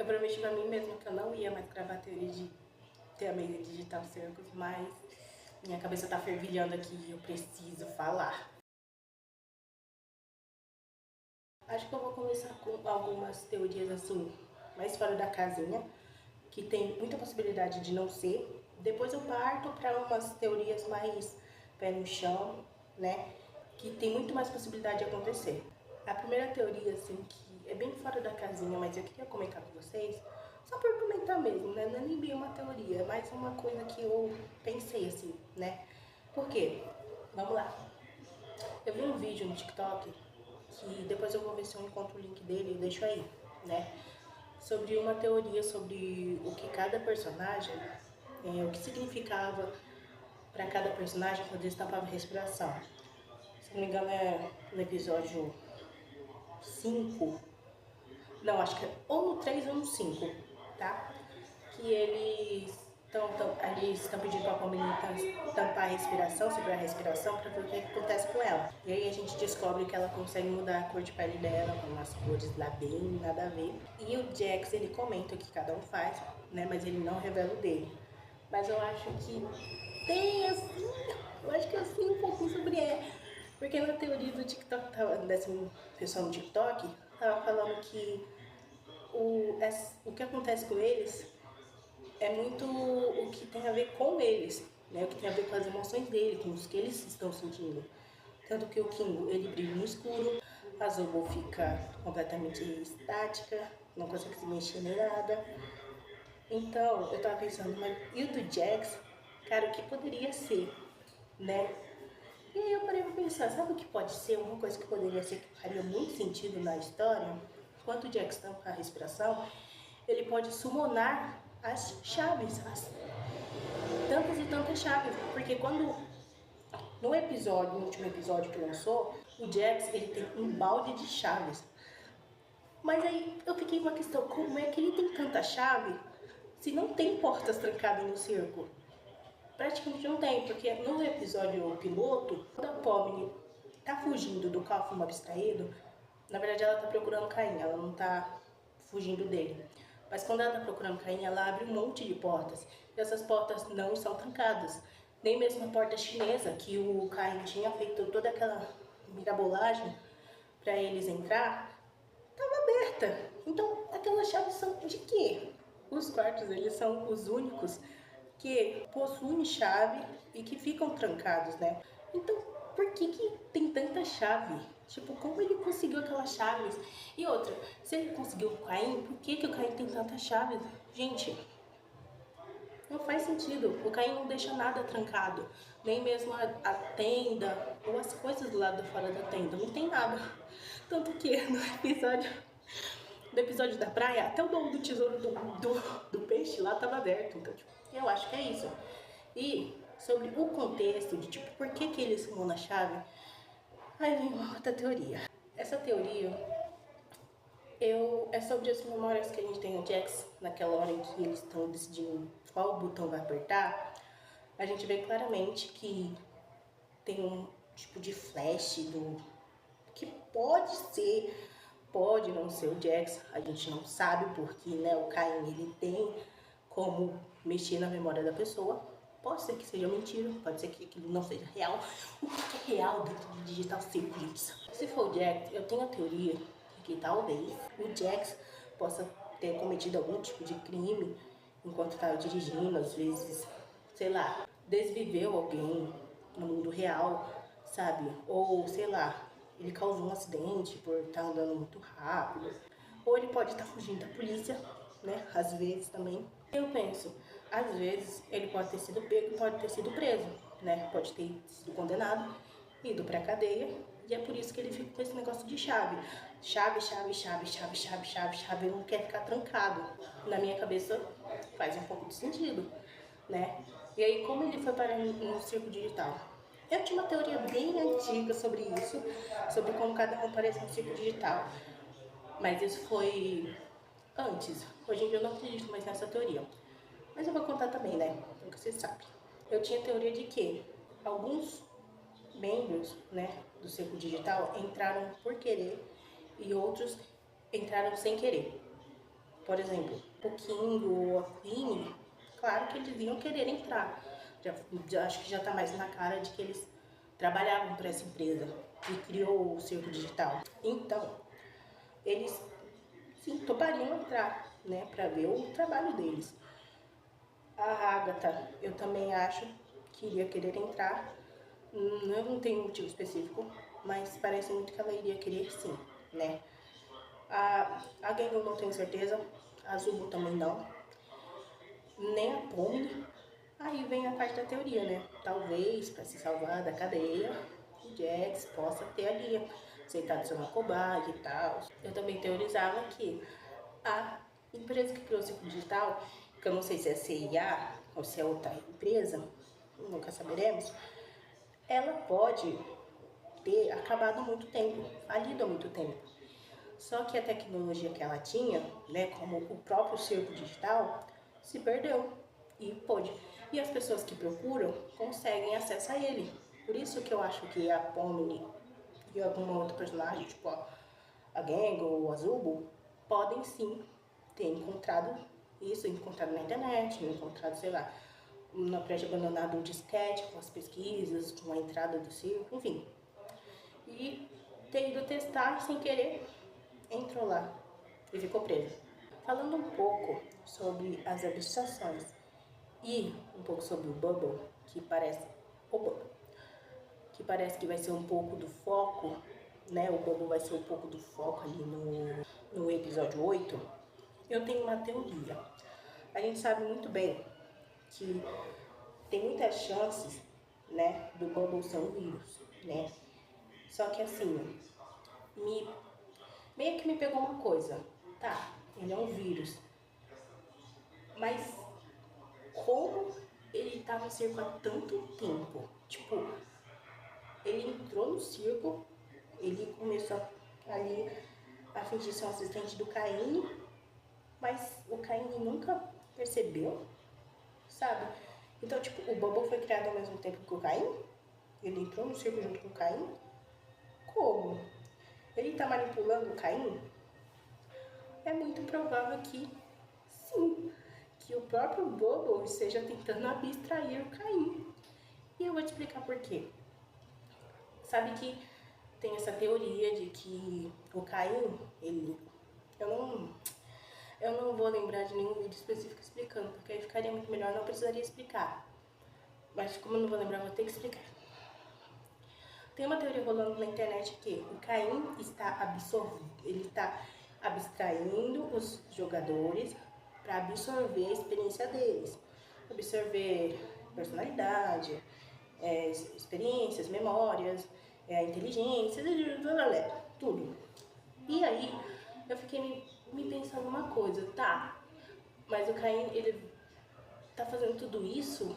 Eu prometi pra mim mesma que eu não ia mais gravar teoria de ter a mesa digital Circus, mas minha cabeça tá fervilhando aqui e eu preciso falar. Acho que eu vou começar com algumas teorias assim, mais fora da casinha, que tem muita possibilidade de não ser. Depois eu parto para umas teorias mais pé no chão, né? Que tem muito mais possibilidade de acontecer. A primeira teoria, assim, que é bem fora da casinha, mas eu queria comentar com vocês, só por comentar mesmo, né? Não é nem bem uma teoria, é mais uma coisa que eu pensei, assim, né? Por quê? Vamos lá. Eu vi um vídeo no TikTok, que depois eu vou ver se eu encontro o link dele e deixo aí, né? Sobre uma teoria sobre o que cada personagem, o que significava para cada personagem quando eles tapavam a respiração. Se não me engano é no episódio 5, não, acho que é ou no 3 ou no 5, tá? Que eles estão pedindo para a Pomini tampar a respiração, sobre a respiração, para ver o que acontece com ela. E aí a gente descobre que ela consegue mudar a cor de pele dela, com umas cores lá bem nada a ver. E o Jax, ele comenta o que cada um faz, né? Mas ele não revela o dele. Mas eu acho que tem assim, eu acho que eu sei um pouquinho sobre ela. Porque na teoria do TikTok, dessa pessoa no TikTok, tava falando que o que acontece com eles é muito o que tem a ver com eles, né? O que tem a ver com as emoções dele, com os que eles estão sentindo. Tanto que o Kingo, ele brilha no escuro, a Zobo fica completamente estática, não consegue se mexer nem nada. Então, eu tava pensando, mas e o do Jax? Cara, o que poderia ser, né? E aí eu parei pra pensar, sabe o que pode ser? Uma coisa que poderia ser que faria muito sentido na história? Enquanto o Jax tampa a respiração, ele pode summonar as chaves, tantas e tantas chaves. Porque quando, no último episódio que lançou, o Jax, ele tem um balde de chaves. Mas aí eu fiquei com uma questão, como é que ele tem tanta chave se não tem portas trancadas no circo? Praticamente não tem, porque no episódio piloto, quando a Pomni tá fugindo do Kaufman abstraído, na verdade ela tá procurando Caim, ela não tá fugindo dele. Mas quando ela tá procurando Caim, ela abre um monte de portas. E essas portas não são trancadas. Nem mesmo a porta chinesa, que o Caim tinha feito toda aquela mirabolagem para eles entrar, estava aberta. Então, aquelas chaves são de quê? Os quartos, eles são os únicos que possuem chave e que ficam trancados, né? Então, por que tem tanta chave? Tipo, como ele conseguiu aquelas chaves? E outra, se ele conseguiu o Caim, por que o Caim tem tantas chaves? Gente, não faz sentido. O Caim não deixa nada trancado. Nem mesmo a tenda ou as coisas do lado de fora da tenda. Não tem nada. Tanto que no episódio da praia, até o domo do tesouro do peixe lá tava aberto. Então, tipo, eu acho que é isso. E sobre o contexto de, tipo, por que eles fumam na chave, aí vem uma outra teoria. Essa teoria é sobre as memórias que a gente tem no Jax, naquela hora em que eles estão decidindo qual botão vai apertar. A gente vê claramente que tem um tipo de flash do que pode não ser o Jax, a gente não sabe porque, né, o Caim, ele tem como mexer na memória da pessoa. Pode ser que seja mentira, pode ser que aquilo não seja real. O que é real dentro do Digital Circuits? Se for o Jax, eu tenho a teoria de que talvez o Jax possa ter cometido algum tipo de crime enquanto estava dirigindo, às vezes, sei lá, desviveu alguém no mundo real, sabe? Ou, sei lá, ele causou um acidente por estar andando muito rápido. Ou ele pode estar fugindo da polícia, né? Às vezes também. Eu penso, às vezes ele pode ter sido pego e pode ter sido preso, né? Pode ter sido condenado, ido pra cadeia. E é por isso que ele fica com esse negócio de chave. Chave, chave, chave, chave, chave, chave, chave. Ele não quer ficar trancado. Na minha cabeça faz um pouco de sentido, né? E aí, como ele foi parar no circo digital? Eu tinha uma teoria bem antiga sobre isso, sobre como cada um aparece no circo digital. Mas isso foi antes. Hoje em dia eu não acredito mais nessa teoria. Mas eu vou contar também, né? Porque você sabe. Eu tinha a teoria de que alguns membros, né, do circo digital entraram por querer e outros entraram sem querer. Por exemplo, o King ou a Queen, claro que eles iam querer entrar. Acho que já está mais na cara de que eles trabalhavam para essa empresa que criou o Circo Digital. Então, eles sim topariam entrar, né, para ver o trabalho deles. A Agatha, eu também acho que iria querer entrar. Eu não tenho um motivo específico, mas parece muito que ela iria querer sim, né? A Gang eu não tenho certeza, a Zubu também não, nem a Pomni. Aí vem a parte da teoria, né? Talvez, para se salvar da cadeia, o Jax possa ter ali aceitado ser uma cobaia e tal. Eu também teorizava que a empresa que criou o Ciclo Digital, que eu não sei se é a CIA ou se é outra empresa, nunca saberemos, ela pode ter acabado há muito tempo, falido há muito tempo. Só que a tecnologia que ela tinha, né, como o próprio Circo Digital, se perdeu e pôde. E as pessoas que procuram conseguem acesso a ele. Por isso que eu acho que a Pomni e alguma outra personagem, tipo a Gang ou a Zubo, podem sim ter encontrado isso, encontrado na internet, encontrado, sei lá, na prédio abandonado um disquete com as pesquisas, com a entrada do circo, enfim. E ter ido testar sem querer, entrou lá e ficou preso. Falando um pouco sobre as abstrações e um pouco sobre o Bubble, que parece o Bubble, que parece que vai ser um pouco do foco, né? O Bubble vai ser um pouco do foco ali no episódio 8. Eu tenho uma teoria. A gente sabe muito bem que tem muitas chances, né, do Bubble ser um vírus, né? Só que assim, meio que me pegou uma coisa, tá? Ele é um vírus, mas como ele tá no circo há tanto tempo? Tipo, ele entrou no circo, ele começou ali a fingir ser um assistente do Caine, mas o Caine nunca percebeu, sabe? Então, tipo, o Bubble foi criado ao mesmo tempo que o Caine? Ele entrou no circo junto com o Caine? Como? Ele tá manipulando o Caine? É muito provável que sim, que o próprio Bubble esteja tentando abstrair o Caine. E eu vou te explicar por quê. Sabe que tem essa teoria de que o Caim, ele... Eu não vou lembrar de nenhum vídeo específico explicando, porque aí ficaria muito melhor, não precisaria explicar. Mas como eu não vou lembrar, vou ter que explicar. Tem uma teoria rolando na internet que o Caim ele está abstraindo os jogadores para absorver a experiência deles. Absorver personalidade, experiências, memórias, inteligência, tudo. E aí eu fiquei me pensando uma coisa, tá? Mas o Caim, ele tá fazendo tudo isso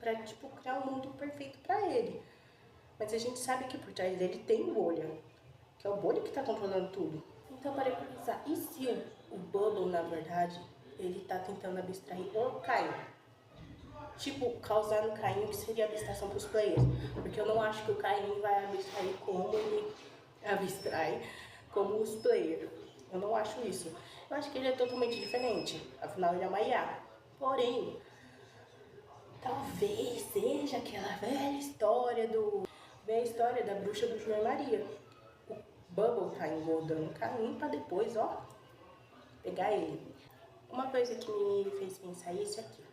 pra, tipo, criar um mundo perfeito pra ele. Mas a gente sabe que por trás dele tem o Bolha, que é o Bolha que tá controlando tudo. Então eu parei pra pensar, e se o Bubble, na verdade, ele tá tentando abstrair o Caim? Tipo, causar no Caim o que seria abstração pros players. Porque eu não acho que o Caim vai abstrair como ele abstrai como os players. Eu não acho isso. Eu acho que ele é totalmente diferente. Afinal, ele é uma IA. Porém, talvez seja aquela velha história da bruxa do João e Maria. O Bubble tá engordando o Caim pra depois, ó, pegar ele. Uma coisa que me fez pensar isso aqui.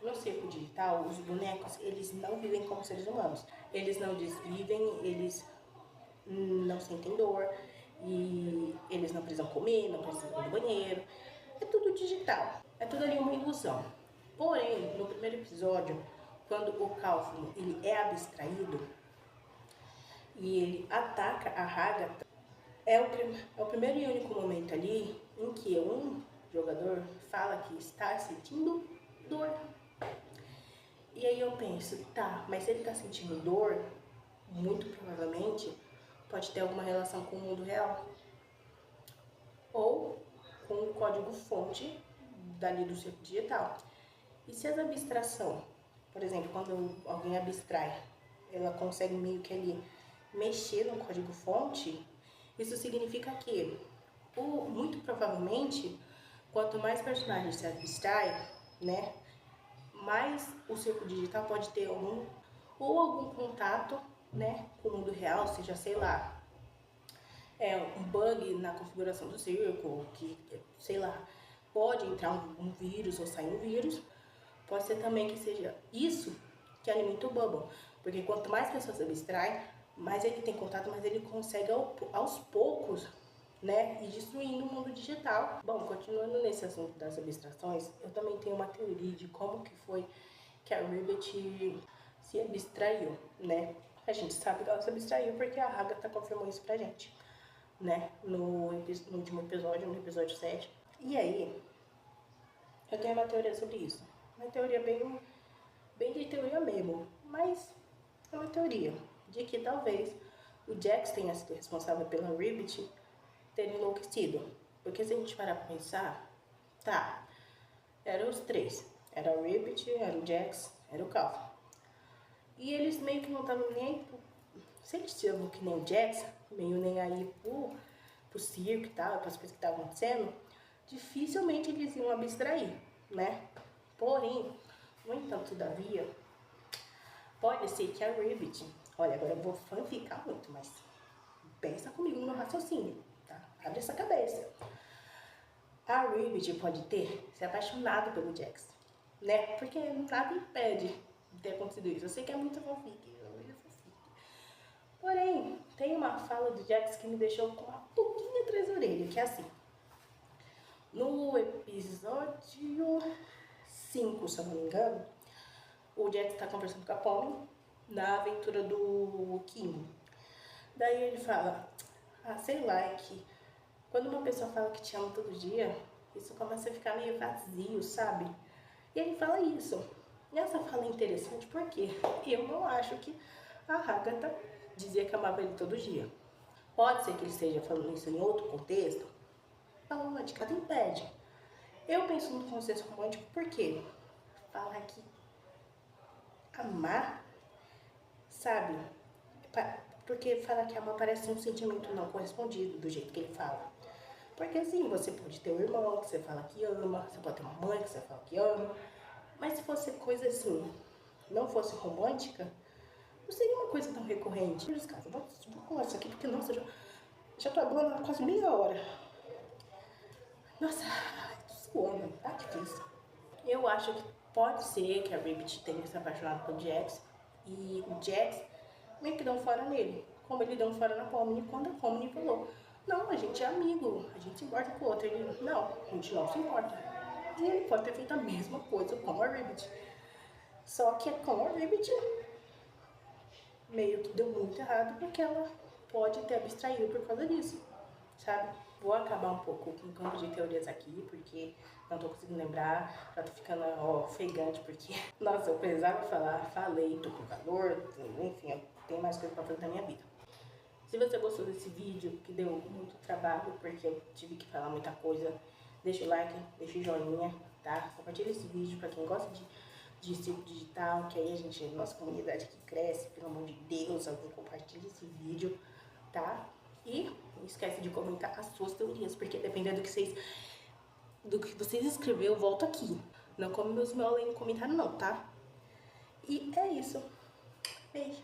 No circo digital, os bonecos, eles não vivem como seres humanos. Eles não desvivem, eles não sentem dor, e eles não precisam comer, não precisam ir no banheiro. É tudo digital, é tudo ali uma ilusão. Porém, no primeiro episódio, quando o Kaufman ele é abstraído e ele ataca a Agatha, é o primeiro e único momento ali em que um jogador fala que está sentindo dor. E aí eu penso, tá, mas se ele está sentindo dor, muito provavelmente pode ter alguma relação com o mundo real ou com o código-fonte dali do circo digital. E se as abstração, por exemplo, quando alguém abstrai, ela consegue meio que ali mexer no código-fonte, isso significa que, muito provavelmente, quanto mais personagens se abstrai, né, mais o círculo digital pode ter algum contato, né, com o mundo real, seja, sei lá, um bug na configuração do círculo, que, sei lá, pode entrar um vírus ou sair um vírus. Pode ser também que seja isso que alimenta o Bubble, porque quanto mais pessoas se abstraem, mais ele tem contato, mais ele consegue aos poucos, né, ir destruindo o mundo digital. Bom, continuando nesse assunto das abstrações, eu também tenho uma teoria de como que foi que a Ribbit se abstraiu, né? A gente sabe que ela se abstraiu porque a Agatha confirmou isso pra gente, né, no último episódio, no episódio 7. E aí, eu tenho uma teoria sobre isso. Uma teoria bem de teoria mesmo, mas é uma teoria de que talvez o Jax tenha sido responsável pela Ribbit ter enlouquecido. Porque se a gente parar pra pensar, tá, eram os três. Era a Ribbit, era o Jax, era o Calvin. E eles meio que não estavam nem... Se eles estavam que nem o Jax, meio nem aí pro circo e tal, para as coisas que estavam acontecendo, dificilmente eles iam abstrair, né? Porém, no entanto, todavia, pode ser que a Ribbit... Olha, agora eu vou fanficar muito, mas pensa comigo no raciocínio, tá? Abre essa cabeça. A Ribbit pode ter se apaixonado pelo Jax, né? Porque nada impede de ter acontecido isso. Eu sei que é muito fanfic, porém, tem uma fala do Jax que me deixou com uma pouquinho atrás da orelha, que é assim. No episódio 5, se eu não me engano, o Jax tá conversando com a Pomni na aventura do Kim. Daí ele fala, sei lá, é que quando uma pessoa fala que te ama todo dia, isso começa a ficar meio vazio, sabe? E ele fala isso. E essa fala é interessante porque eu não acho que a Agatha dizia que amava ele todo dia. Pode ser que ele esteja falando isso em outro contexto. Pode, nada impede. Eu penso no contexto romântico porque fala que amar, sabe? Porque fala que amar parece um sentimento não correspondido do jeito que ele fala. Porque assim, você pode ter um irmão que você fala que ama, você pode ter uma mãe que você fala que ama, mas se fosse coisa assim, não fosse romântica, não seria uma coisa tão recorrente. Meus casos, vou colar isso aqui porque, nossa, já tô falando há quase meia hora. Nossa, tô suando, tá difícil. Eu acho que pode ser que a Ribbit tenha se apaixonado pelo Jax e o Jax meio que deu um fora nele, como ele deu um fora na Pomni quando a Pomni falou: não, a gente é amigo, a gente se importa com o outro. Ele, não, a gente não se importa. E ele pode ter feito a mesma coisa com a Ribbit. Só que com a Ribbit meio que deu muito errado porque ela pode ter abstraído por causa disso, sabe? Vou acabar um pouco com o campo de teorias aqui, porque não tô conseguindo lembrar, já tô ficando ofegante, porque, nossa, eu precisava falar, falei, tô com calor, enfim, eu tenho mais coisa pra fazer na minha vida. Se você gostou desse vídeo, que deu muito trabalho, porque eu tive que falar muita coisa, deixa o like, deixa o joinha, tá? Compartilha esse vídeo pra quem gosta de circo digital, que aí a gente, nossa comunidade que cresce, pelo amor de Deus, alguém compartilha esse vídeo, tá? E não esquece de comentar as suas teorias, porque dependendo do que vocês escreveram, eu volto aqui. Não come meus miolos aí no comentário não, tá? E é isso. Beijo.